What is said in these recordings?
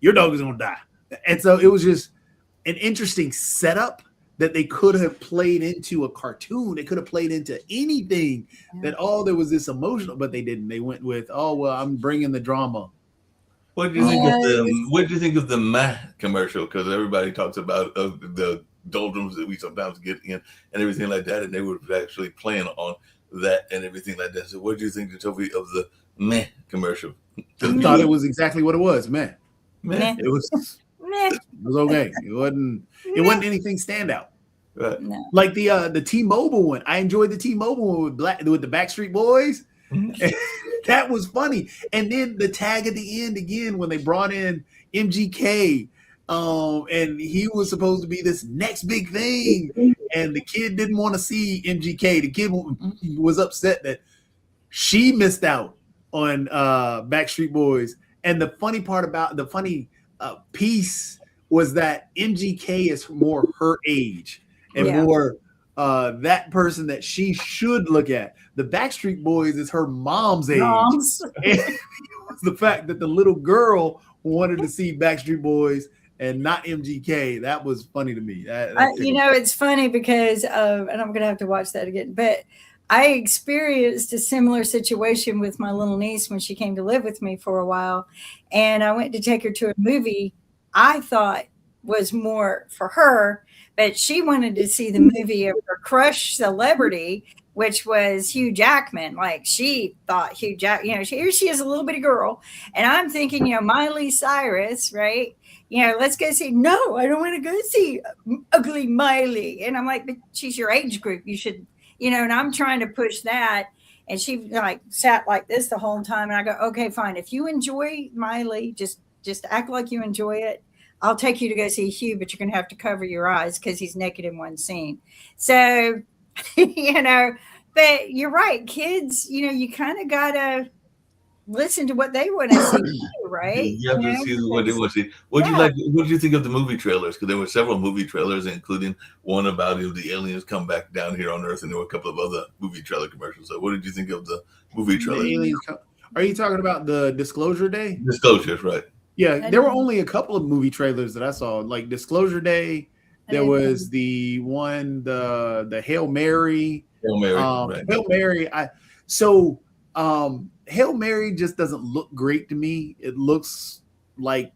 your dog is gonna die. And so it was just an interesting setup that they could have played into a cartoon. They could have played into anything. That there was this emotional, but they didn't. They went with, oh well, I'm bringing the drama. What do you think of the What do you think of the Meh commercial? Because everybody talks about the doldrums that we sometimes get in and everything like that, and they were actually playing on that and everything like that. So, what do you think, Toby, of the Meh commercial? I thought it was exactly what it was, man. Meh. It was okay. It wasn't anything standout. Right. No. Like the T-Mobile one. I enjoyed the T-Mobile one with the Backstreet Boys. That was funny. And then the tag at the end again when they brought in MGK, and he was supposed to be this next big thing, and the kid didn't want to see MGK. The kid was upset that she missed out on Backstreet Boys. And the funny part about the funny piece was that MGK is more her age and more that person that she should look at. The Backstreet Boys is her mom's age. And it was the fact that the little girl wanted to see Backstreet Boys and not MGK. That was funny to me. It's funny because and I'm going to have to watch that again, but I experienced a similar situation with my little niece when she came to live with me for a while. And I went to take her to a movie I thought was more for her, but she wanted to see the movie of her crush celebrity, which was Hugh Jackman. Like she thought Hugh Jackman, here she is, a little bitty girl. And I'm thinking, Miley Cyrus, right? Let's go see. No, I don't want to go see ugly Miley. And I'm like, but she's your age group. You should, and I'm trying to push that. And she like sat like this the whole time. And I go, okay, fine. If you enjoy Miley, just act like you enjoy it. I'll take you to go see Hugh, but you're going to have to cover your eyes because he's naked in one scene. So, but you're right. Kids, you kind of got to listen to what they want to see, right? You have to see what they want to see. What do you think of the movie trailers? Because there were several movie trailers, including one about the aliens come back down here on Earth, and there were a couple of other movie trailer commercials. So what did you think of the movie trailers? Are you talking about the Disclosure Day? Disclosures, right. Yeah, there were only a couple of movie trailers that I saw, like Disclosure Day. There was the one, the Hail Mary. Hail Mary, right. Hail Mary. Hail Mary just doesn't look great to me. It looks like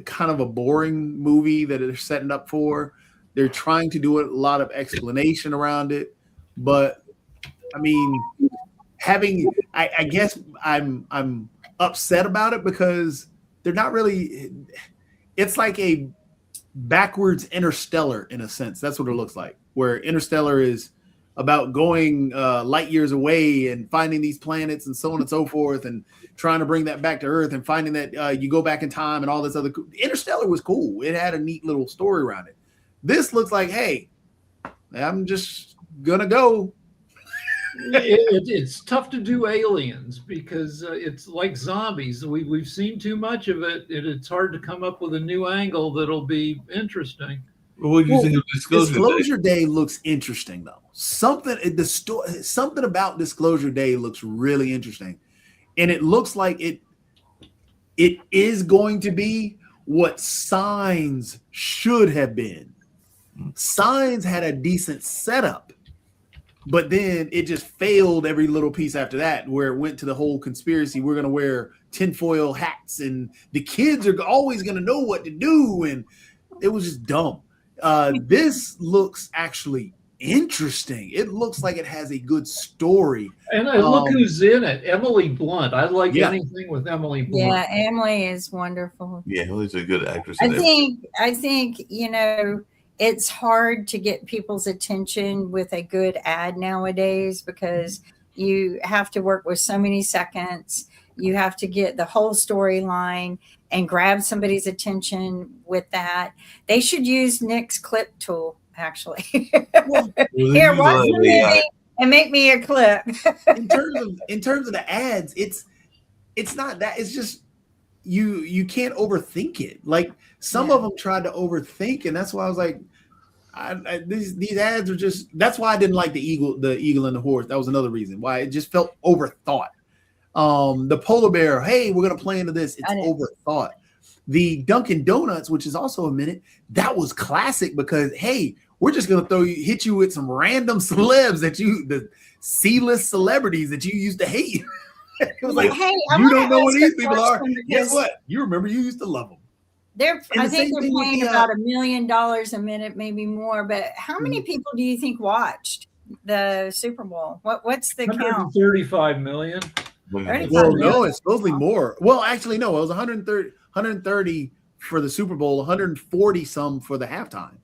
kind of a boring movie that they're setting up for. They're trying to do a lot of explanation around it, but I mean, I guess I'm upset about it because they're not really. It's like a backwards Interstellar in a sense. That's what it looks like. Where Interstellar is about going light years away and finding these planets and so on and so forth, and trying to bring that back to Earth and finding that you go back in time and all this other. Interstellar was cool. It had a neat little story around it. This looks like, hey, I'm just gonna go. It's tough to do aliens because it's like zombies. We've seen too much of it, and it's hard to come up with a new angle that'll be interesting. What do you think of Disclosure Day looks interesting though. Something about Disclosure Day looks really interesting, and it looks like it is going to be what Signs should have been. Signs had a decent setup, but then it just failed every little piece after that, where it went to the whole conspiracy. We're going to wear tinfoil hats and the kids are always going to know what to do. And it was just dumb. This looks actually interesting. It looks like it has a good story. And look who's in it. Emily Blunt. I like anything with Emily Blunt. Yeah, Emily is wonderful. Yeah, Emily's a good actress. I think, it's hard to get people's attention with a good ad nowadays because you have to work with so many seconds. You have to get the whole storyline and grab somebody's attention with that. They should use Nick's clip tool, actually. Here, watch the movie and make me a clip. in terms of the ads, it's not that. It's just you can't overthink it. Like some of them tried to overthink, and that's why I was like, these ads are just. That's why I didn't like the eagle and the horse. That was another reason why it just felt overthought. The polar bear. Hey, we're gonna play into this. It's overthought. The Dunkin' Donuts, which is also a minute, that was classic because hey, we're just gonna hit you with some random celebs the C-list celebrities that you used to hate. It was like, hey, you don't know what these people are. Guess what? You remember you used to love them. I think they're paying about $1 million a minute, maybe more. But how many people do you think watched the Super Bowl? What's the count? 135 million. Well, no, it's supposedly more. Well, actually, no, it was 130 for the Super Bowl, 140 some for the halftime.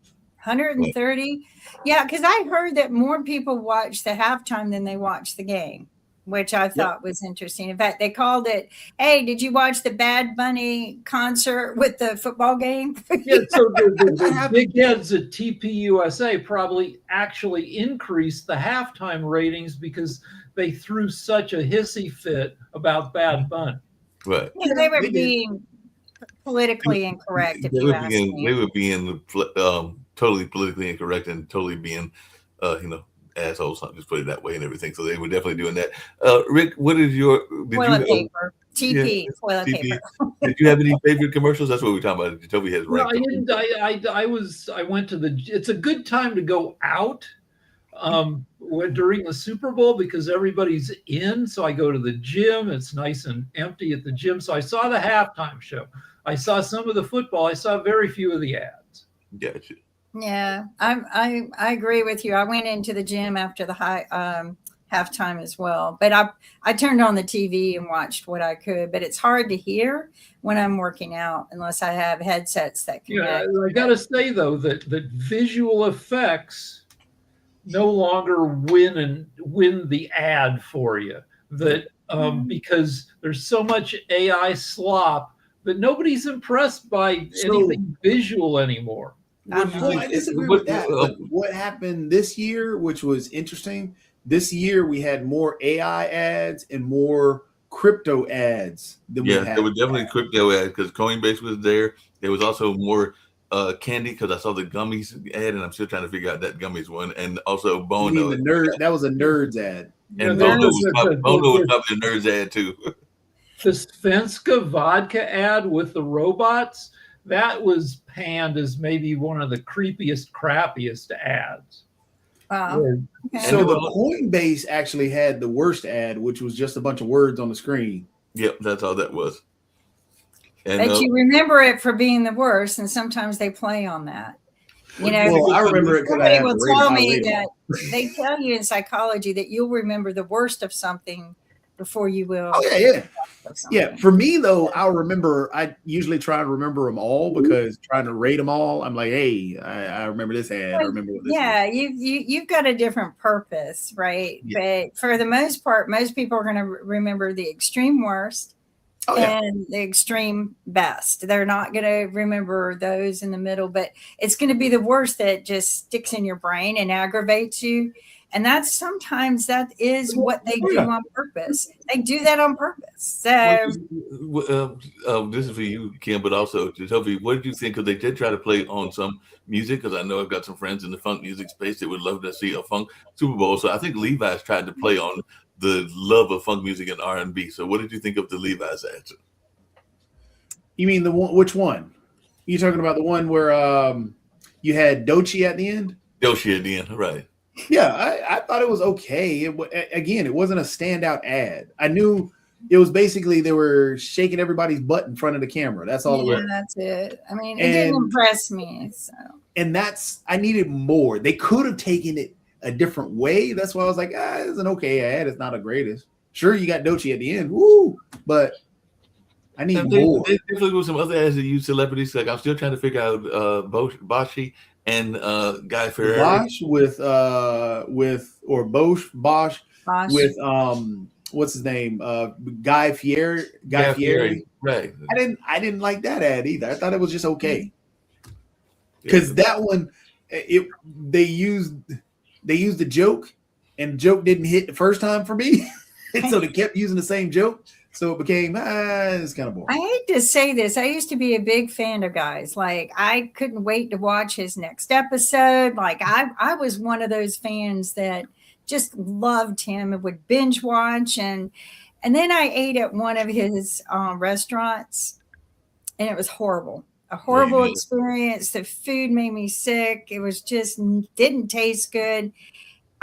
130? Yeah, because I heard that more people watched the halftime than they watched the game, which I thought was interesting. In fact, they called it, hey, did you watch the Bad Bunny concert with the football game? Yeah, so the big heads at TPUSA probably actually increased the halftime ratings because they threw such a hissy fit about Bad Bunny. Right. Yeah, they were being politically incorrect, if you ask me. They were being totally politically incorrect and totally being, assholes. I'll just put it that way and everything. So they were definitely doing that. Rick, what is your toilet paper? TP, toilet paper. Did you have any favorite commercials? That's what we're talking about. Toby has ranked. No, I didn't. I went to it's a good time to go out during the Super Bowl because everybody's in. So I go to the gym. It's nice and empty at the gym. So I saw the halftime show. I saw some of the football. I saw very few of the ads. Gotcha. Yeah, I agree with you. I went into the gym after the halftime as well, but I turned on the TV and watched what I could. But it's hard to hear when I'm working out unless I have headsets that can. Yeah, I got to say though that visual effects no longer win the ad for you. That because there's so much AI slop that nobody's impressed by anything visual anymore. I disagree with that. But what happened this year, which was interesting, this year we had more AI ads and more crypto ads than we had. Yeah, there were definitely crypto ads because Coinbase was there. There was also more candy because I saw the gummies ad and I'm still trying to figure out that gummies one. And also Bono. That was a Nerds ad. And Bono was probably a Nerds ad too. The Svenska vodka ad with the robots, that was panned as maybe one of the creepiest, crappiest ads. Wow. Okay. So the Coinbase actually had the worst ad, which was just a bunch of words on the screen. Yep, that's all that was. And but you remember it for being the worst, and sometimes they play on that. You know, well, I remember it because I will tell me that they tell you in psychology that you'll remember the worst of something before you will. Oh, yeah. Yeah. For me, though, I'll remember. I usually try to remember them all because trying to rate them all, I'm like, hey, I remember this ad. I remember what this was. You've got a different purpose, right? Yeah. But for the most part, most people are going to remember the extreme worst and the extreme best. They're not going to remember those in the middle, but it's going to be the worst that just sticks in your brain and aggravates you. And sometimes that is what they do on purpose. They do that on purpose. So this is for you, Kim, but also to Toby, what did you think? Because they did try to play on some music, because I know I've got some friends in the funk music space that would love to see a funk Super Bowl. So I think Levi's tried to play on the love of funk music and R&B. So what did you think of the Levi's answer? You mean the one? Which one? You talking about the one where you had Doechii at the end? Doechii at the end, right? Yeah, I thought it was okay. It wasn't a standout ad. I knew it was basically they were shaking everybody's butt in front of the camera. That's all it was. That's it. I mean, it didn't impress me. So. And I needed more. They could have taken it a different way. That's why I was like, it's an okay ad. It's not the greatest. Sure, you got Doechii at the end. Woo! But I need more. They definitely with some other ads that use celebrities. Like I'm still trying to figure out Boschy and Guy Fieri. Bosch with Bosch with what's his name? Guy Fieri. Right. I didn't like that ad either. I thought it was just okay. Because that one, they used the joke, and the joke didn't hit the first time for me. And so they kept using the same joke. So it became, it's kind of boring. I hate to say this. I used to be a big fan of Guy's. Like, I couldn't wait to watch his next episode. Like, I was one of those fans that just loved him and would binge watch. And then I ate at one of his restaurants. and it was horrible. A horrible experience. The food made me sick. It was just didn't taste good.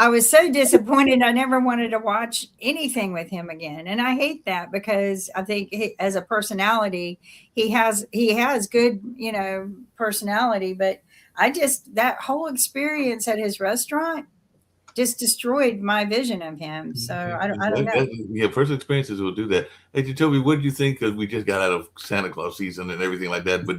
I was so disappointed. I never wanted to watch anything with him again. And I hate that because I think as a personality, he has good, personality, but that whole experience at his restaurant just destroyed my vision of him. So I don't know. Yeah, first experiences will do that. Hey, Jacoby, what do you think? Because we just got out of Santa Claus season and everything like that. But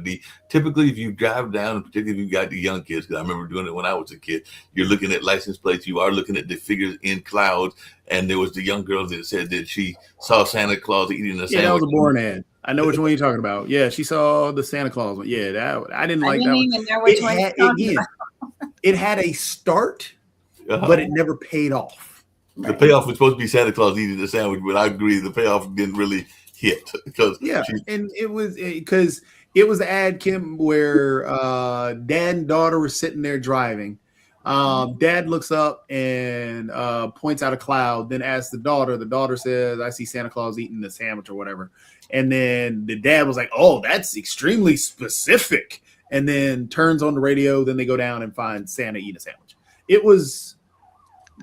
typically, if you drive down, particularly if you got the young kids, because I remember doing it when I was a kid, you're looking at license plates. You are looking at the figures in clouds. And there was the young girl that said that she saw Santa Claus eating a sandwich. Yeah, that was a born ad. I know which one you're talking about. Yeah, she saw the Santa Claus one. Yeah, I didn't like that one. Even know which one you're talking about. It had a start, but it never paid off. The payoff was supposed to be Santa Claus eating the sandwich, but I agree the payoff didn't really hit because and it was because it was the ad, Kim, where dad and daughter were sitting there driving. Dad looks up and points out a cloud, then asks the daughter. The daughter says, "I see Santa Claus eating the sandwich," or whatever. And then the dad was like, "Oh, that's extremely specific." And then turns on the radio. Then they go down and find Santa eating a sandwich. It was,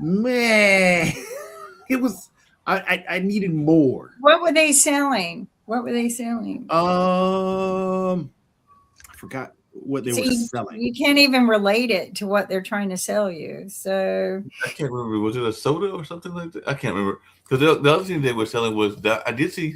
man. It was. I needed more. What were they selling? I forgot what they were selling. You can't even relate it to what they're trying to sell you. So I can't remember. Was it a soda or something like that? I can't remember. Because the other thing they were selling was that I did see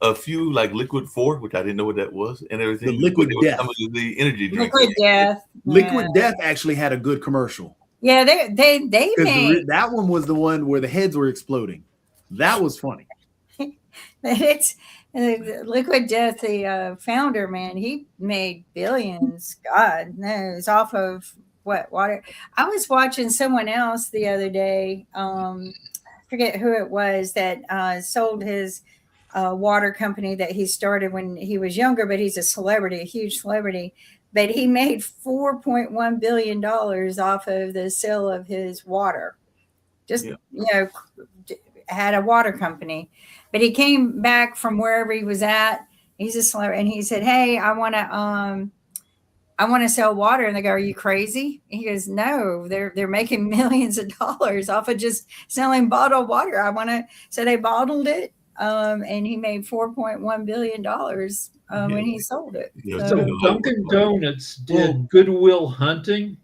a few like Liquid 4, which I didn't know what that was, and everything. The Liquid Death. Some of the energy drinks. Liquid Death. Liquid Death actually had a good commercial. Yeah, they made that one was the one where the heads were exploding. That was funny. It's Liquid Death, the founder, man, he made billions, God knows, off of water. I was watching someone else the other day, I forget who it was, that sold his water company that he started when he was younger, but he's a celebrity, a huge celebrity. But he made $4.1 billion off of the sale of his water. Just, had a water company. But he came back from wherever he was at. He's a celebrity. And he said, "Hey, I want to sell water." And they go, "Are you crazy?" He goes, "No, they're making millions of dollars off of just selling bottled water. So they bottled it. And he made $4.1 billion when he sold it. Yeah, So Dunkin' Donuts did Goodwill Hunting.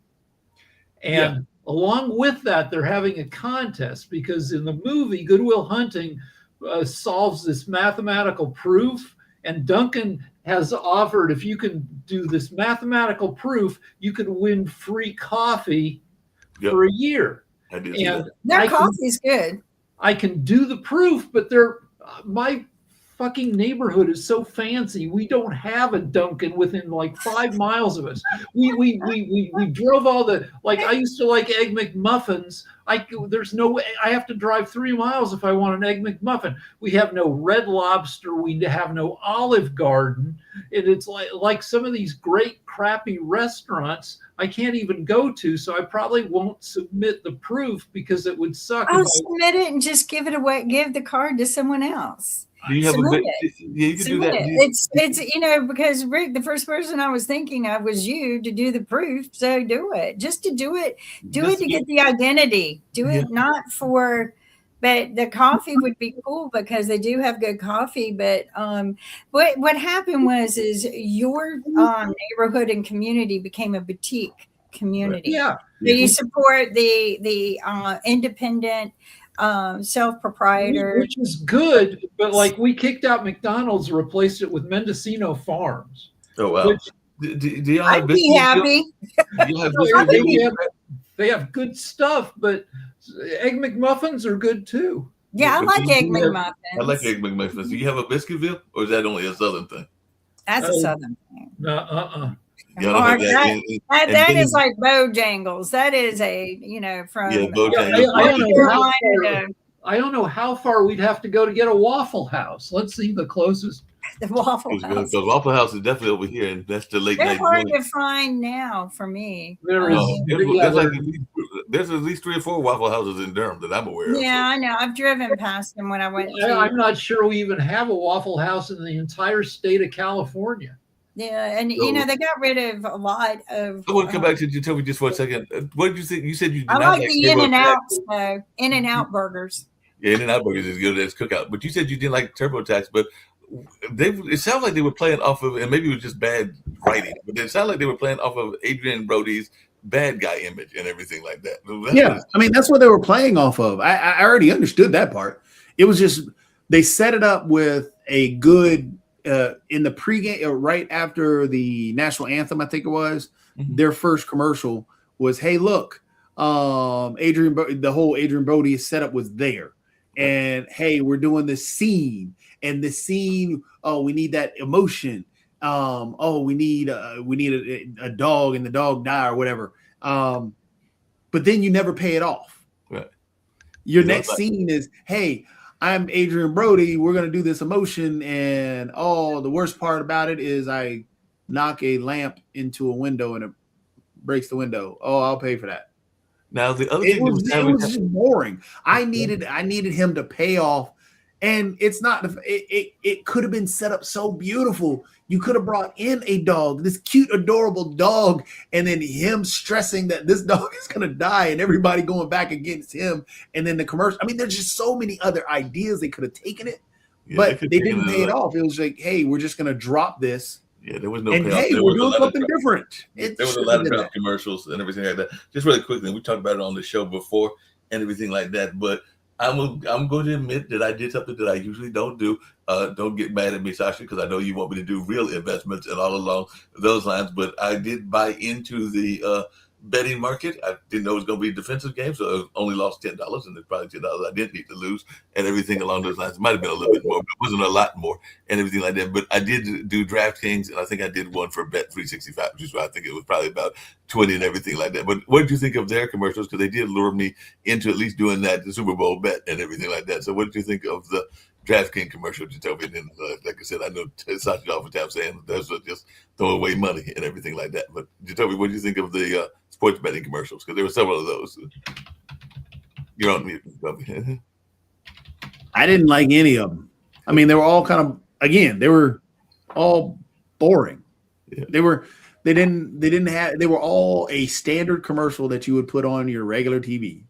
And along with that, they're having a contest because in the movie, Goodwill Hunting solves this mathematical proof. And Dunkin' has offered, if you can do this mathematical proof, you could win free coffee for a year. Their coffee's good. I can do the proof, but my fucking neighborhood is so fancy. We don't have a Dunkin' within like 5 miles of us. We drove all the, like, I used to like Egg McMuffins. There's no way. I have to drive 3 miles if I want an Egg McMuffin. We have no Red Lobster. We have no Olive Garden. And it's like some of these great crappy restaurants I can't even go to, so I probably won't submit the proof because it would suck. I'll submit it and just give it away. Give the card to someone else. Do you have you can do that. It's because Rick, the first person I was thinking of was you to do the proof. So do it. Just to do it. Do it to get the identity. Do it not for. But the coffee would be cool because they do have good coffee. But what happened was your neighborhood and community became a boutique community. Yeah. So you support the independent self-proprietor, which is good. But like we kicked out McDonald's, replaced it with Mendocino Farms. Oh wow! Do y'all have I'd be happy. They have good stuff, but Egg McMuffins are good too. Yeah, I like Egg McMuffins. I like Egg McMuffins. Do you have a Biscuitville, or is that only a Southern thing? That's a Southern thing. Mark, that is like Bojangles. That is from. Yeah, Bojangles. I don't know how far we'd have to go to get a Waffle House. Let's see the closest. The Waffle House. The Waffle House is definitely over here, and that's the late night. They're hard to find now for me. There's at least 3 or 4 Waffle Houses in Durham that I'm aware of. Yeah, I know. I've driven past them when I went. I'm not sure we even have a Waffle House in the entire state of California. Yeah, and So they got rid of a lot of. I want to come back to Jacoby just for a second. What did you think? You said you did I not like like the In and TurboTax. Outs though. In and Out burgers. Yeah, In-N-Out Burgers is good as Cookout. But you said you didn't like TurboTax, but it sounds like they were playing off of, and maybe it was just bad writing, but it sounded like they were playing off of Adrian Brody's bad guy image and everything like that. Yeah, I mean, that's what they were playing off of. I already understood that part. It was just they set it up with a good in the pregame, right after the national anthem, I think it was. Their first commercial was, "Hey, look, the whole Adrian Brody setup was there, and hey, we're doing this scene, and the scene. Oh, we need that emotion. We need a dog, and the dog die or whatever. But then you never pay it off. Right. Your next scene is, hey, I'm Adrian Brody. We're going to do this emotion. And the worst part about it is I knock a lamp into a window and it breaks the window. Oh, I'll pay for that. Now, the other thing it was just boring. I needed him to pay off. And it's not, it could have been set up so beautiful. You could have brought in a dog, this cute, adorable dog, and then him stressing that this dog is going to die and everybody going back against him. And then the commercial. I mean, there's just so many other ideas they could have taken it, but they didn't pay it off. It was like, hey, we're just going to drop this. Yeah, there was no payoff. Hey, we're doing something different. There was a lot of drop commercials and everything like that. Just really quickly, we talked about it on the show before and everything like that, but I'm going to admit that I did something that I usually don't do. Don't get mad at me, Sasha, because I know you want me to do real investments and all along those lines. But I did buy into the betting market. I didn't know it was going to be a defensive game, so I only lost $10, and there's probably $10 I didn't need to lose, and everything along those lines. It might have been a little bit more, but it wasn't a lot more, and everything like that. But I did do DraftKings, and I think I did one for Bet365, which is why I think it was probably about 20 and everything like that. But what did you think of their commercials? Because they did lure me into at least doing that, the Super Bowl bet and everything like that. So what did you think of the DraftKings commercial, Jacoby? And like I said, I know Sasha all the time saying that's just throwing away money and everything like that. But Jacoby, what do you think of the sports betting commercials? Because there were several of those. You're on mute, Jacoby. I didn't like any of them. I mean, they were all kind of, again, they were all boring. Yeah. They were all a standard commercial that you would put on your regular TV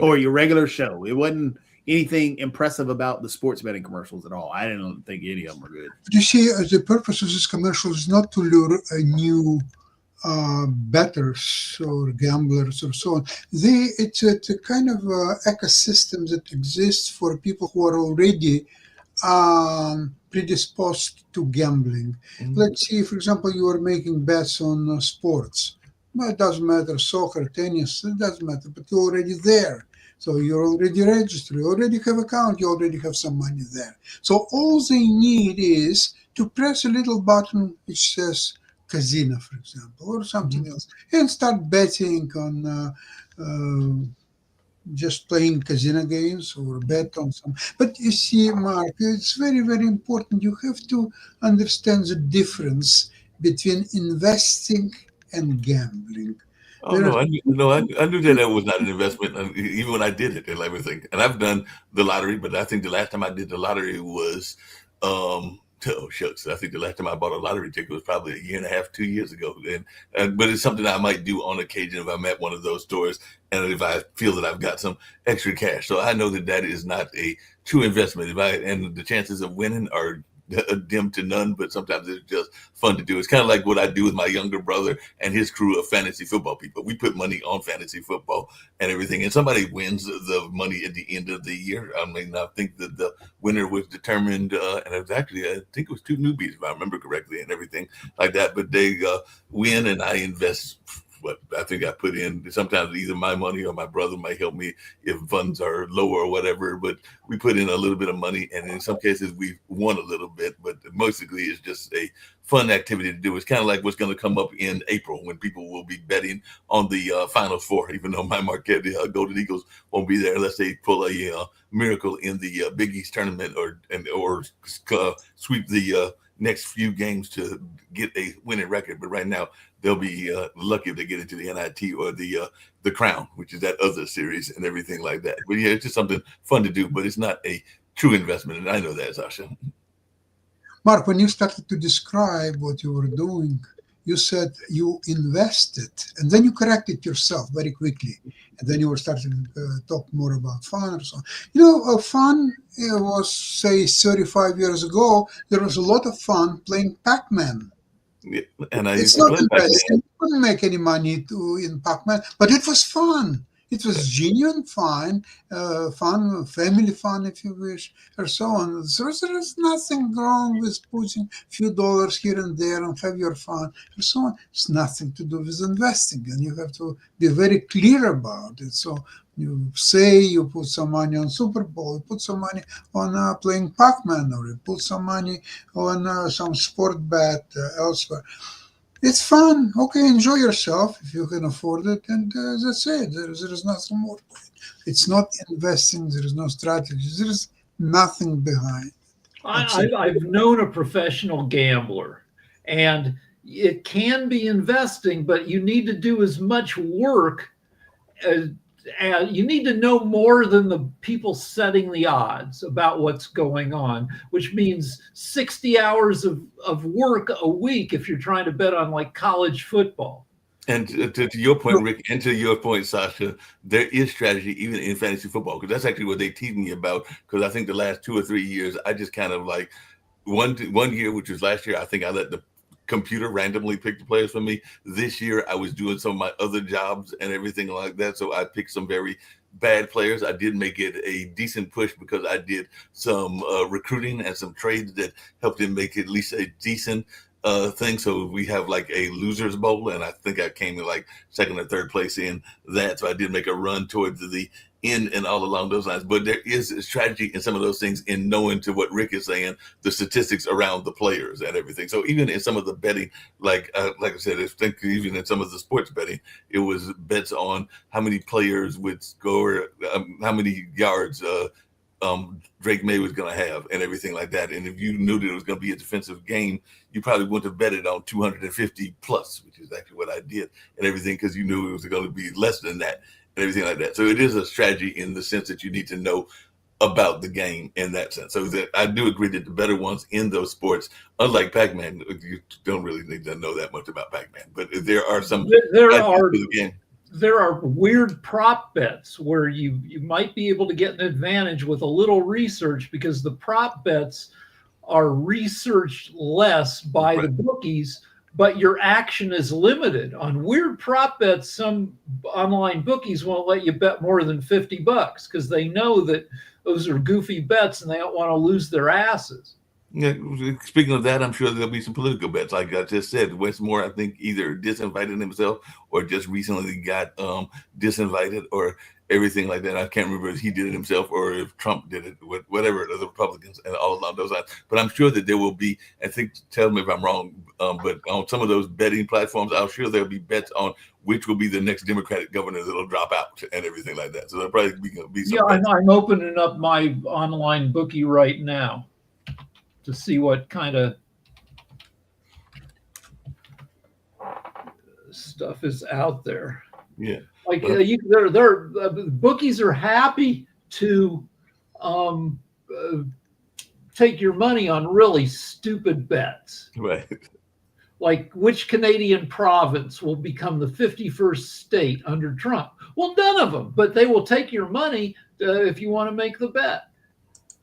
or your regular show. It wasn't anything impressive about the sports betting commercials at all. I didn't think any of them were good. You see, the purpose of this commercial is not to lure a new bettors or gamblers or so on. It's a kind of ecosystem that exists for people who are already predisposed to gambling. Mm-hmm. Let's see, for example, you are making bets on sports. Well, it doesn't matter, soccer, tennis, it doesn't matter, but you're already there. So you're already registered, you already have an account, you already have some money there. So all they need is to press a little button which says casino, for example, or something else, and start betting on just playing casino games or bet on some. But you see, Mark, it's very, very important. You have to understand the difference between investing and gambling. Oh, no, I knew that was not an investment, even when I did it and everything. And I've done the lottery, but I think the last time I did the lottery was, shucks. I think the last time I bought a lottery ticket was probably 1.5 years, 2 years ago. But it's something I might do on occasion if I'm at one of those stores and if I feel that I've got some extra cash. So I know that is not a true investment. And the chances of winning are dim to none, but sometimes it's just fun to do. It's kind of like what I do with my younger brother and his crew of fantasy football people. We put money on fantasy football and everything, and somebody wins the money at the end of the year. I mean, I think that the winner was determined, and it was actually, I think it was 2 newbies, if I remember correctly, and everything like that. But they win, and I invest what I think I put in. Sometimes either my money or my brother might help me if funds are lower or whatever, but we put in a little bit of money, and in some cases we won a little bit, but mostly it's just a fun activity to do. It's kind of like what's going to come up in April when people will be betting on the Final Four, even though my Marquette Golden Eagles won't be there unless they pull a miracle in the Big East tournament or sweep the next few games to get a winning record. But right now, they'll be lucky if they get into the NIT or the Crown, which is that other series and everything like that. But yeah, it's just something fun to do, but it's not a true investment, and I know that, Sasha. Mark, when you started to describe what you were doing, you said you invested, and then you corrected yourself very quickly, and then you were starting to talk more about fun or so on. Fun was, say, 35 years ago. There was a lot of fun playing Pac-Man. Yeah, and I It's used to not play Pac-Man. investing. You couldn't make any money in Pac-Man, but it was fun. It was genuine fun, family fun, if you wish, or so on. So there is nothing wrong with putting a few dollars here and there and have your fun, and so on. It's nothing to do with investing, and you have to be very clear about it. So you say you put some money on Super Bowl, you put some money on playing Pac-Man, or you put some money on some sport bet elsewhere. It's fun. Okay, enjoy yourself if you can afford it, and that's it. There is nothing more. It's not investing. There is no strategy. There is nothing behind. I've known a professional gambler, and it can be investing, but you need to do as much work and you need to know more than the people setting the odds about what's going on, which means 60 hours of work a week if you're trying to bet on like college football. And to your point, Rick, and to your point, Sasha, there is strategy even in fantasy football, because that's actually what they teach me about. Because I think the last 2 or 3 years, I just kind of like one year, which was last year, I think I let the computer randomly pick the players for me. This year I was doing some of my other jobs and everything like that, so I picked some very bad players. I did make it a decent push because I did some recruiting and some trades that helped him make at least a decent thing. So we have like a losers bowl, and I think I came in like second or third place in that. So I did make a run towards the end and all along those lines. But there is a strategy in some of those things in knowing, to what Rick is saying, the statistics around the players and everything. So even in some of the betting, like I said, I think even in some of the sports betting, it was bets on how many players would score, how many yards Drake May was going to have and everything like that. And if you knew that it was going to be a defensive game, you probably wouldn't have betted on 250 plus, which is actually what I did and everything, because you knew it was going to be less than that and everything like that. So it is a strategy in the sense that you need to know about the game in that sense. So that I do agree that the better ones in those sports, unlike Pac-Man, you don't really need to know that much about Pac-Man, but there are some. There are weird prop bets where you might be able to get an advantage with a little research, because the prop bets are researched less by the bookies, but your action is limited. On weird prop bets, some online bookies won't let you bet more than $50 because they know that those are goofy bets and they don't want to lose their asses. Yeah, speaking of that, I'm sure there'll be some political bets. Like I just said, Westmore, I think, either disinvited himself or just recently got disinvited or everything like that. I can't remember if he did it himself or if Trump did it, whatever, the Republicans and all along those lines. But I'm sure that there will be, I think, tell me if I'm wrong, but on some of those betting platforms, I'm sure there'll be bets on which will be the next Democratic governor that'll drop out and everything like that. So there'll probably be some. Yeah, I'm opening up my online bookie right now to see what kind of stuff is out there. Yeah, like bookies are happy to take your money on really stupid bets. Right. Like which Canadian province will become the 51st state under Trump? Well, none of them, but they will take your money if you want to make the bet.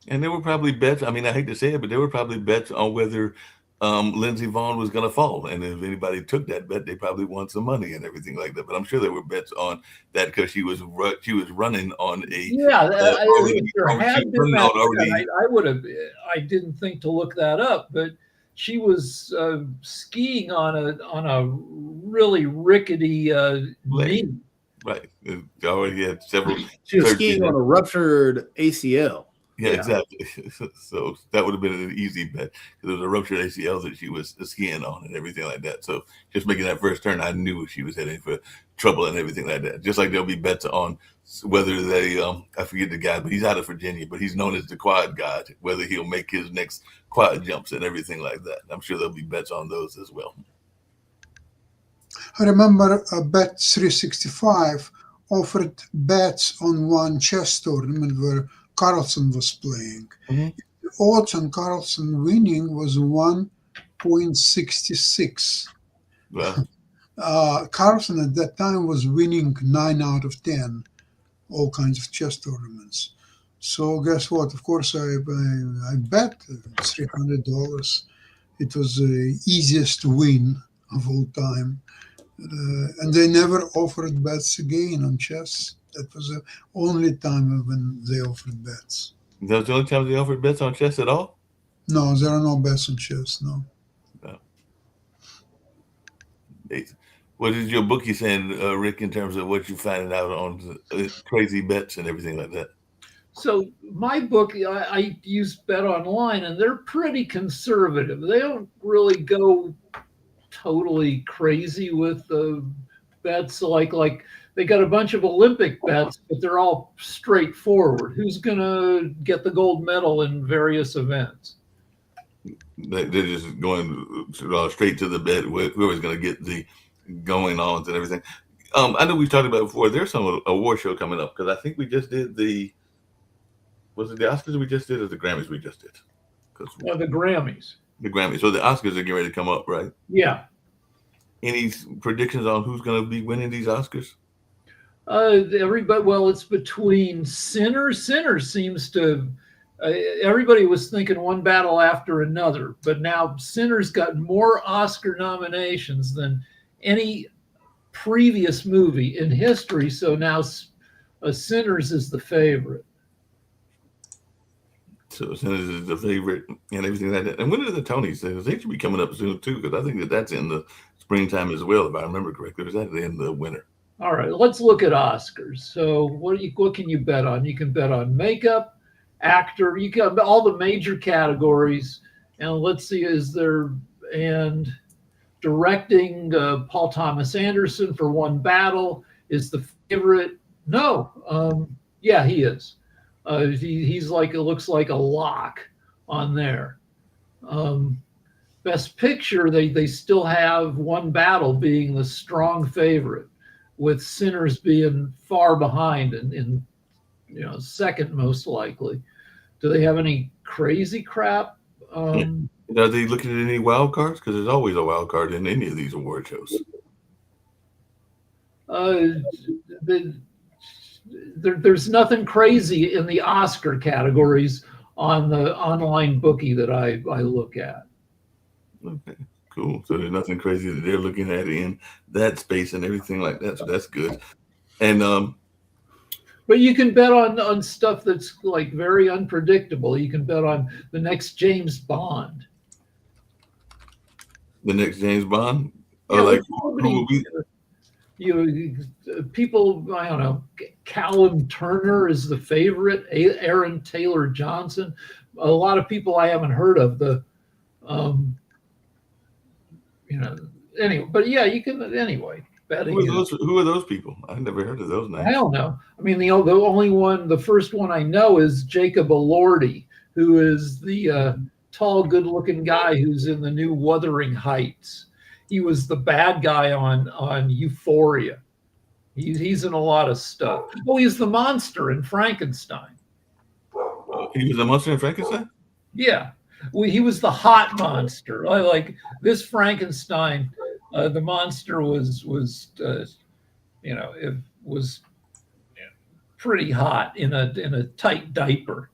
And there were probably bets. I mean, I hate to say it, but there were probably bets on whether Lindsey Vonn was going to fall. And if anybody took that bet, they probably won some money and everything like that. But I'm sure there were bets on that because she was running on a. Yeah, I didn't think to look that up, but she was skiing on a really rickety knee. Right. It already had several. She was skiing on a ruptured ACL. Yeah, exactly. So that would have been an easy bet because it was a ruptured ACL that she was skiing on and everything like that. So just making that first turn, I knew she was heading for trouble and everything like that. Just like there'll be bets on whether they, I forget the guy, but he's out of Virginia, but he's known as the quad god, whether he'll make his next quad jumps and everything like that. I'm sure there'll be bets on those as well. I remember Bet365 offered bets on one chess tournament where Carlsen was playing. Mm-hmm. odds on Carlson winning was 1.66. Well, Carlson at that time was winning 9 out of 10, all kinds of chess tournaments. So guess what? Of course, I bet $300. It was the easiest win of all time. And they never offered bets again on chess. That was the only time when they offered bets. that was the only time they offered bets on chess at all? No, there are no bets on chess, no. What is your bookie saying, Rick, in terms of what you finding out on crazy bets and everything like that? So my book, I use Bet Online, and they're pretty conservative. They don't really go totally crazy with the bets. Like they got a bunch of Olympic bets, but they're all straightforward. Who's gonna get the gold medal in various events? They're just going straight to the bet. Whoever's going to get the going ons and everything. I know we've talked about it before. There's some award show coming up because I think we just did was it the Oscars we just did or the Grammys we just did? The Grammys. The Grammys. So the Oscars are getting ready to come up, right? Yeah. Any predictions on who's going to be winning these Oscars? Everybody. Well, it's between Sinners. Sinners seems to. Everybody was thinking one battle after another, but now Sinners got more Oscar nominations than any previous movie in history. So now Sinners is the favorite. So Sinners is the favorite and everything like that. And when are the Tonys? They should be coming up soon too, because I think that's in the springtime as well, if I remember correctly. Or is that in the winter? All right, let's look at Oscars. So what can you bet on? You can bet on makeup, actor, you got all the major categories, and let's see, and directing, Paul Thomas Anderson for One Battle is the favorite. No, yeah, he is. He's like, it looks like a lock on there. Best Picture, they still have One Battle being the strong favorite, with Sinners being far behind in second most likely. Do they have any crazy crap? Are they looking at any wild cards? Because there's always a wild card in any of these award shows. There's nothing crazy in the Oscar categories on the online bookie that I look at. Okay, cool. So there's nothing crazy that they're looking at in that space and everything like that. So that's good. And but you can bet on stuff that's like very unpredictable. You can bet on the next James Bond. The next James Bond? Yeah, like people, I don't know, Callum Turner is the favorite, Aaron Taylor Johnson. A lot of people I haven't heard of. Anyway, but yeah, you can anyway. Betting. Who are those people? I've never heard of those names. I don't know. I mean, the first one I know is Jacob Elordi, who is the tall, good-looking guy who's in the new Wuthering Heights. He was the bad guy on Euphoria. He's in a lot of stuff. Oh, he's the monster in Frankenstein. He was the monster in Frankenstein? Yeah. He was the hot monster. I like this Frankenstein. The monster was pretty hot in a tight diaper.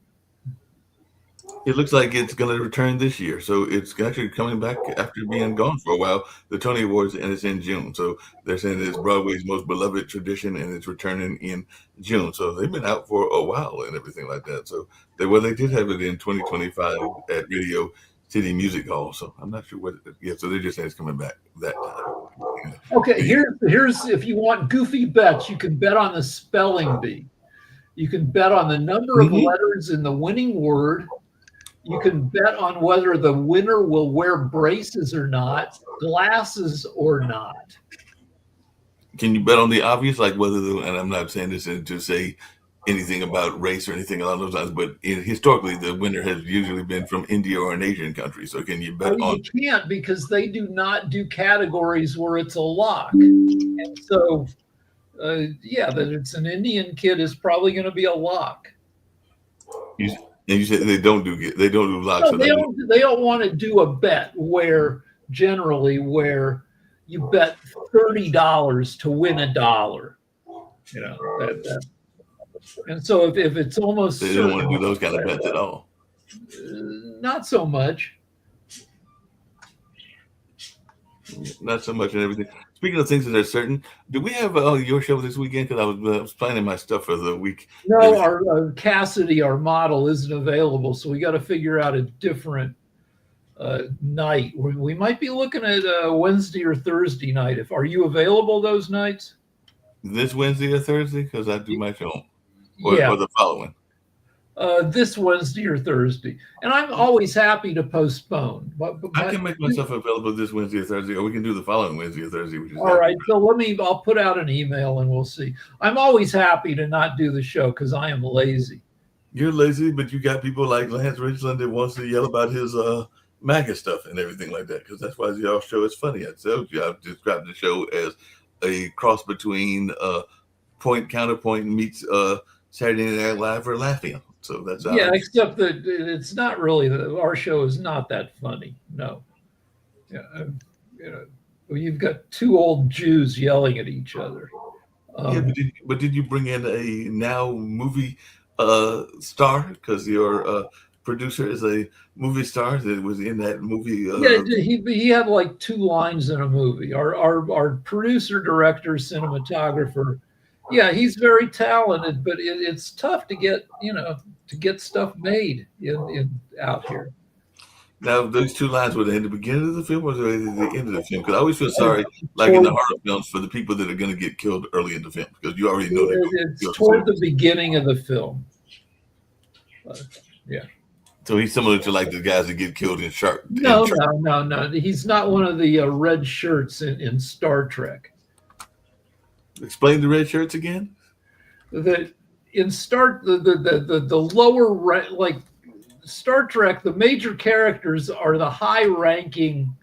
It looks like it's going to return this year. So it's actually coming back after being gone for a while. The Tony Awards, and it's in June. So they're saying it's Broadway's most beloved tradition, and it's returning in June. So they've been out for a while and everything like that. So they did have it in 2025 at Radio City Music Hall. So I'm not sure what. Yeah, so they're just saying it's coming back that time. Okay, here's if you want goofy bets, you can bet on the spelling bee. You can bet on the number of letters in the winning word. You can bet on whether the winner will wear braces or not, glasses or not. Can you bet on the obvious, like whether and I'm not saying this to say anything about race or anything along those lines, but historically the winner has usually been from India or an Asian country. So can you bet on? You can't, because they do not do categories where it's a lock. And so, that it's an Indian kid is probably going to be a lock. And you said they don't do locks. No, they don't want to do a bet where you bet $30 to win $1. You know, and so if it's almost they don't want to do those kind of bets at all. Not so much. Not so much and everything. Speaking of things that are certain, do we have your show this weekend? Because I was planning my stuff for the week. No, our Cassidy, our model, isn't available, so we got to figure out a different night. We might be looking at Wednesday or Thursday night. Are you available those nights? This Wednesday or Thursday? Because I do my show. Or the following. This Wednesday or Thursday, and I'm always happy to postpone. But I can make myself available this Wednesday or Thursday, or we can do the following Wednesday or Thursday. All right, so I'll put out an email and we'll see. I'm always happy to not do the show because I am lazy. You're lazy, but you got people like Lance Richland that wants to yell about his MAGA stuff and everything like that, because that's why y'all show is funny. I told you, I've described the show as a cross between Point Counterpoint meets Saturday Night Live or Laughing. So that's except that it's not really our show is not that funny. No, you've got two old Jews yelling at each other. But did you bring in a now movie star? Because your producer is a movie star that was in that movie. He had like 2 lines in a movie. Our producer, director, cinematographer. Yeah, he's very talented, but it's tough to get stuff made out here. Now, those 2 lines, were they in the beginning of the film or were they at the end of the film? Because I always feel sorry, like in the horror films, for the people that are going to get killed early in the film, because you already know it's toward the beginning of the film. Yeah. So he's similar to like the guys that get killed in Shark. No. He's not one of the red shirts in Star Trek. Explain the red shirts again. The lower, like Star Trek, the major characters are the high-ranking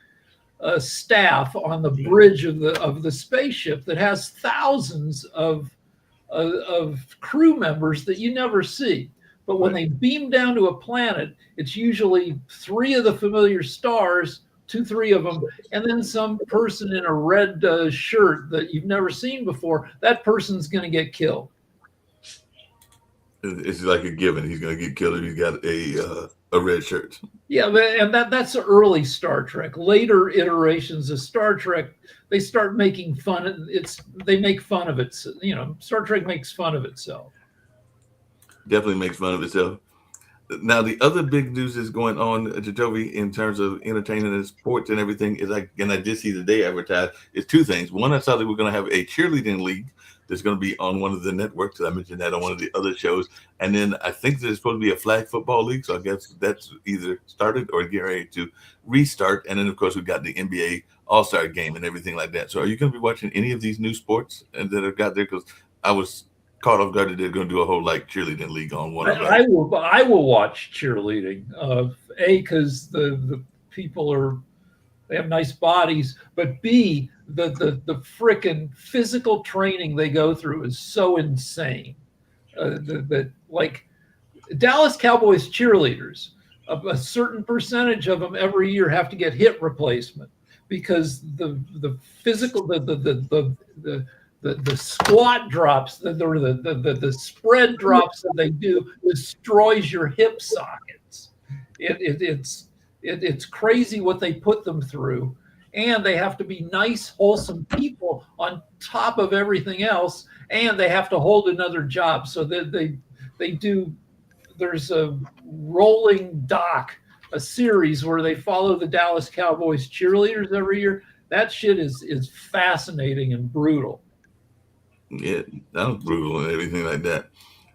staff on the bridge of the spaceship that has thousands of crew members that you never see. But when they beam down to a planet, it's usually 3 of the familiar stars. 2-3 of them, and then some person in a red shirt that you've never seen before. That person's going to get killed. It's like a given. He's going to get killed if he's got a red shirt. Yeah, and that's early Star Trek. Later iterations of Star Trek, they start making fun. They make fun of it. Star Trek makes fun of itself. Definitely makes fun of itself. Now, the other big news is going on, Jacoby, in terms of entertainment and sports and everything is I did see today advertised, is 2 things. One, I saw that we're going to have a cheerleading league that's going to be on one of the networks. I mentioned that on one of the other shows. And then I think there's supposed to be a flag football league. So I guess that's either started or getting ready to restart. And then, of course, we've got the NBA All-Star game and everything like that. So are you going to be watching any of these new sports that have got there? Because I was caught off guard that they're going to do a whole cheerleading league on one of them. I will watch cheerleading. Because the people they have nice bodies, but B, the frickin' physical training they go through is so insane. Like Dallas Cowboys cheerleaders, a certain percentage of them every year have to get hip replacement because the physical the squat drops, the spread drops that they do destroys your hip sockets. It's crazy what they put them through, and they have to be nice, wholesome people on top of everything else, and they have to hold another job. So they do. There's a rolling doc, a series where they follow the Dallas Cowboys cheerleaders every year. That shit is fascinating and brutal. Yeah, that was brutal and everything like that.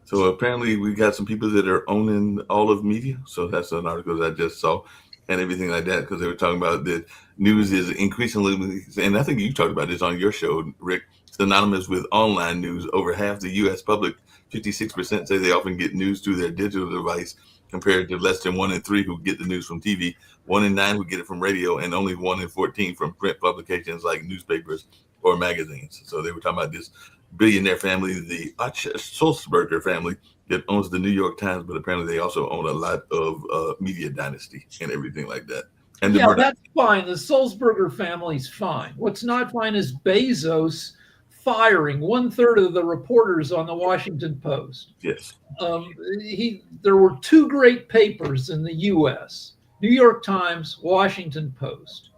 So apparently we got some people that are owning all of media. So that's an article that I just saw and everything like that, because they were talking about the news is increasingly, and I think you talked about this on your show, Rick, synonymous with online news. Over half the U.S. public, 56%, say they often get news through their digital device, compared to less than 1 in 3 who get the news from TV, 1 in 9 who get it from radio, and only 1 in 14 from print publications like newspapers or magazines. So they were talking about this billionaire family, the Sulzberger family, that owns the New York Times, but apparently they also own a lot of Media Dynasty and everything like that. And the Yeah, Murdoch. that's fine. The Sulzberger family's fine. What's not fine is Bezos firing 1/3 of the reporters on the Washington Post. Yes. There were two great papers in the U.S.: New York Times, Washington Post,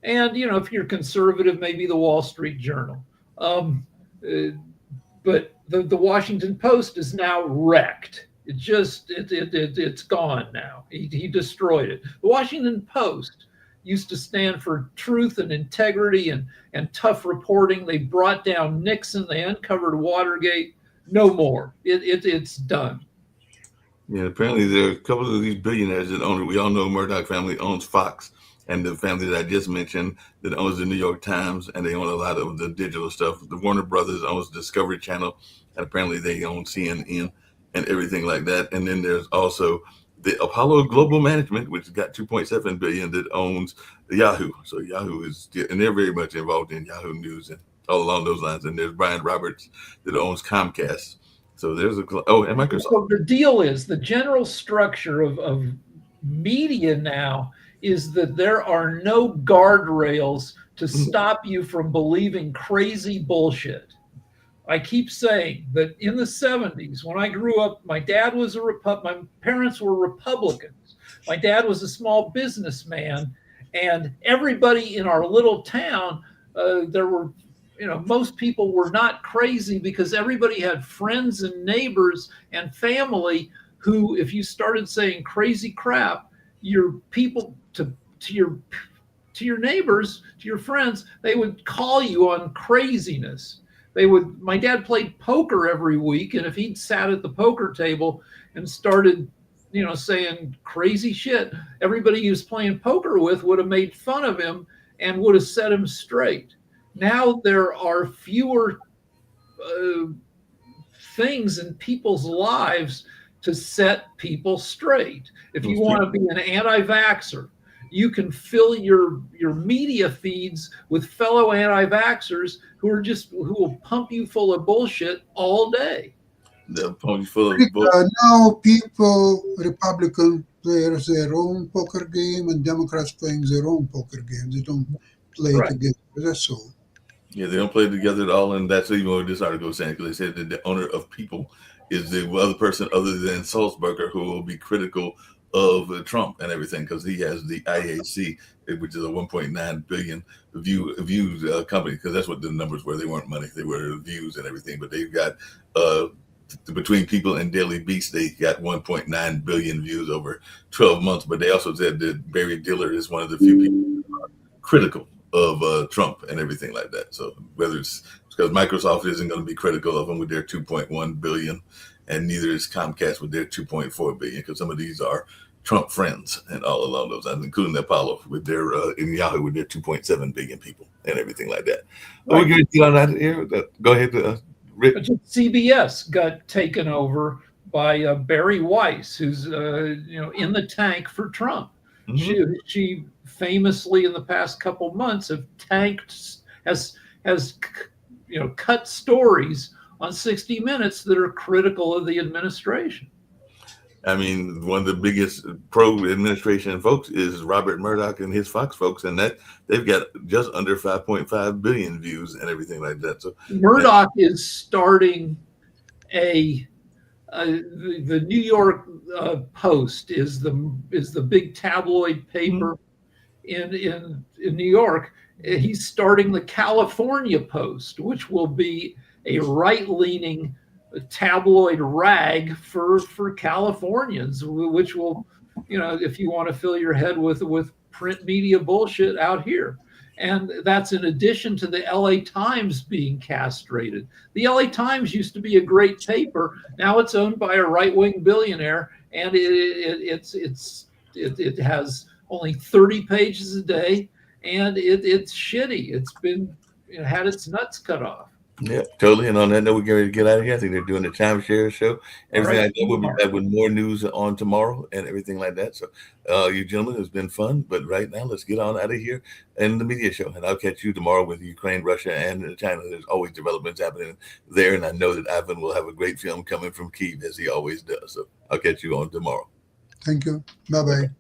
and if you're conservative, maybe the Wall Street Journal. But the Washington Post is now wrecked. It's gone now. He destroyed it. The Washington Post used to stand for truth and integrity and tough reporting. They brought down Nixon. They uncovered Watergate. No more. It's done. Yeah, apparently there are a couple of these billionaires that own it. We all know Murdoch family owns Fox, and the family that I just mentioned that owns the New York Times, and they own a lot of the digital stuff. The Warner Brothers owns Discovery Channel, and apparently they own CNN and everything like that. And then there's also the Apollo Global Management, which has got 2.7 billion, that owns Yahoo. So Yahoo and they're very much involved in Yahoo News and all along those lines. And there's Brian Roberts that owns Comcast. So there's and Microsoft. So the deal is, the general structure of media now is that there are no guardrails to stop you from believing crazy bullshit. I keep saying that in the 70s, when I grew up, my dad was my parents were Republicans. My dad was a small businessman, and everybody in our little town, most people were not crazy because everybody had friends and neighbors and family who, if you started saying crazy crap, your people to your neighbors, to your friends, they would call you on craziness. My dad played poker every week, and if he'd sat at the poker table and started, saying crazy shit, everybody he was playing poker with would have made fun of him and would have set him straight. Now there are fewer things in people's lives to set people straight. If you want to be an anti-vaxxer, you can fill your media feeds with fellow anti-vaxxers who will pump you full of bullshit all day. They'll pump you full of bullshit. Now Republican players their own poker game and Democrats playing their own poker game. They don't play together. That's all. Yeah, they don't play together at all, and that's even what this article is saying, because they said that the owner of People is the other person other than Sulzberger who will be critical of Trump and everything, because he has the IAC, which is a 1.9 billion views company, because that's what the numbers were. They weren't money, they were views and everything. But they've got between People and Daily Beast, they got 1.9 billion views over 12 months. But they also said that Barry Diller is one of the few people who are critical of Trump and everything like that. So whether it's because Microsoft isn't going to be critical of them with their 2.1 billion, and neither is Comcast with their 2.4 billion, because some of these are Trump friends and all along those lines, including Apollo with their in Yahoo with their 2.7 billion people and everything like that. Right. We're going to get on that here. Go ahead, Rick. CBS got taken over by Barry Weiss, who's in the tank for Trump. Mm-hmm. She famously in the past couple months has cut stories on 60 Minutes that are critical of the administration. I mean, one of the biggest pro-administration folks is Robert Murdoch and his Fox folks, and that they've got just under 5.5 billion views and everything like that. So Murdoch is starting the New York Post is the big tabloid paper in New York. He's starting the California Post, which will be a right-leaning tabloid rag for Californians, which will, if you want to fill your head with print media bullshit out here. And that's in addition to the LA Times being castrated. The LA Times used to be a great paper. Now it's owned by a right-wing billionaire, and it has only 30 pages a day, and it's shitty. It had its nuts cut off. Yeah, totally. And on that note, we're getting ready to get out of here. I think they're doing the timeshare show. Everything right, like that. We'll be tomorrow. back with more news on tomorrow and everything like that. So, you gentlemen, it's been fun. But right now, let's get on out of here and the media show. And I'll catch you tomorrow with Ukraine, Russia, and China. There's always developments happening there. And I know that Ivan will have a great film coming from Kyiv, as he always does. So I'll catch you on tomorrow. Thank you. Bye bye.